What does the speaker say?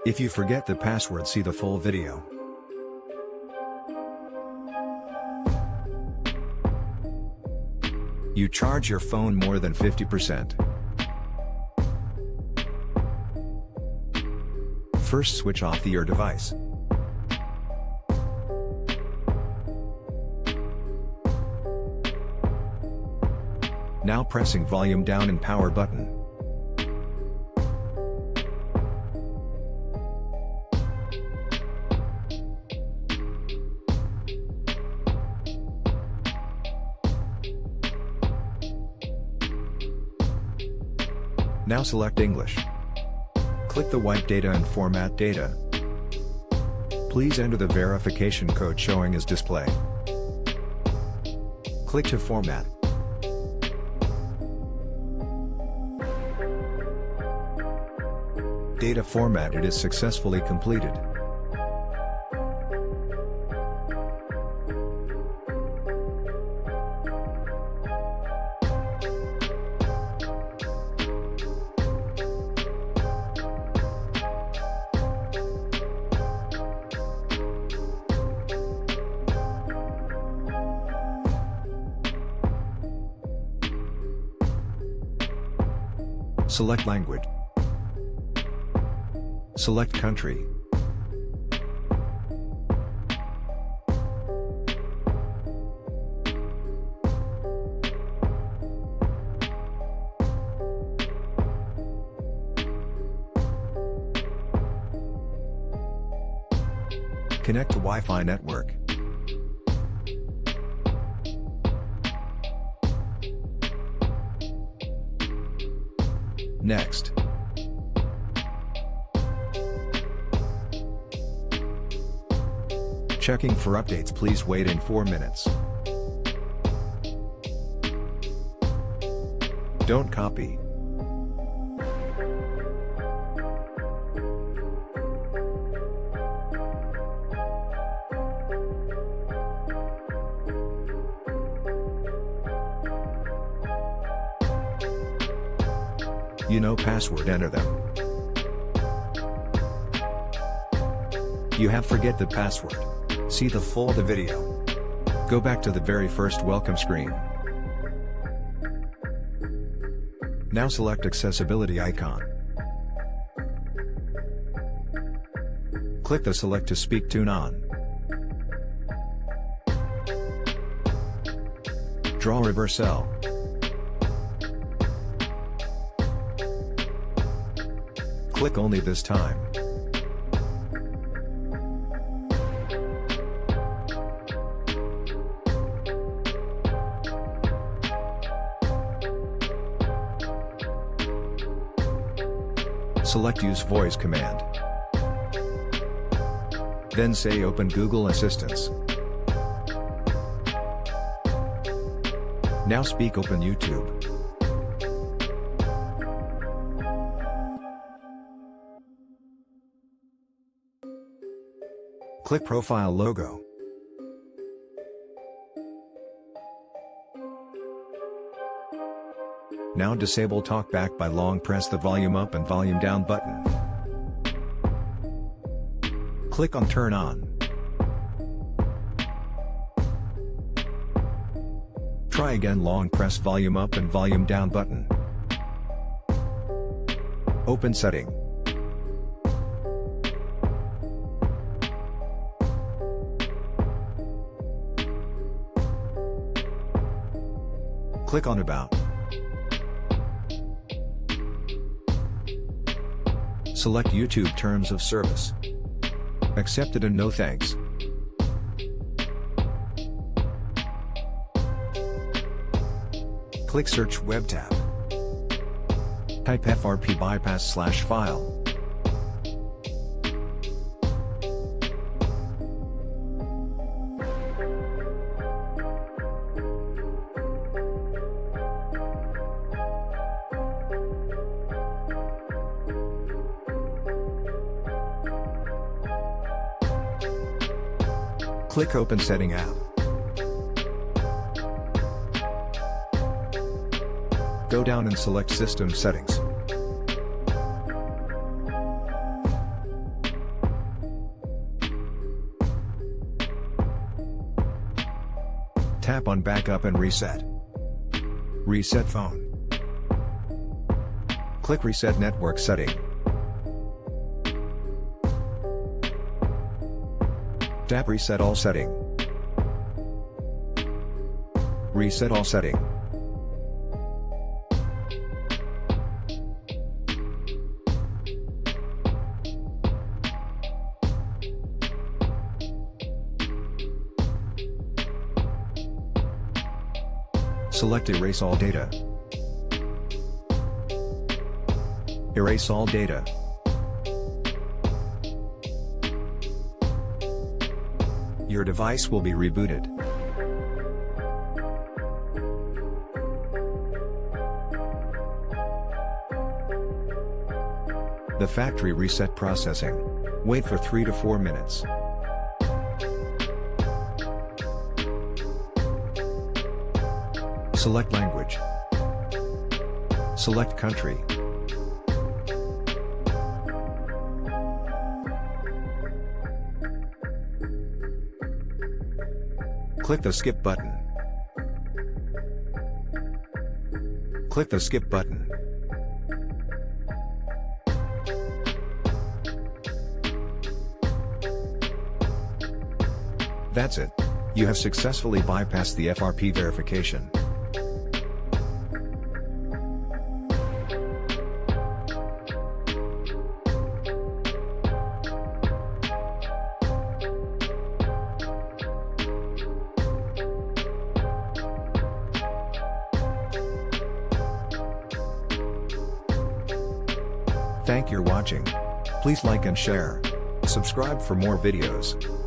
If you forget the password, see the full video. You charge your phone more than 50%. First, switch off your device. Now pressing volume down and power button. Now select English. Click the Wipe Data and Format Data. Please enter the verification code showing as display. Click to format. Data formatted is successfully completed. Select language. Select country. Connect to Wi-Fi network. Next. Checking for updates, please wait in 4 minutes. Don't copy. You know password, enter them. You have forget the password. See the full video. Go back to the very first welcome screen. Now select accessibility icon. Click the select to speak tune on. Draw reverse L. Click only this time. Select use voice command. Then say open Google Assistance. Now speak open YouTube. Click profile logo. Now disable talkback by long press the volume up and volume down button. Click on turn on. Try again, long press volume up and volume down button. Open setting. Click on About. Select YouTube Terms of Service. Accepted and no thanks. Click Search Web tab. Type FRP bypass/file. Click Open Setting App. Go down and select System Settings. Tap on Backup and Reset. Reset phone. Click Reset Network Setting. Tap Reset All Setting. Reset all setting. Select Erase all data. Erase all data. Your device will be rebooted. The factory reset processing. Wait for 3 to 4 minutes. Select language. Select country. Click the skip button. Click the skip button. That's it. You have successfully bypassed the FRP verification. Thank you for watching. Please like and share. Subscribe for more videos.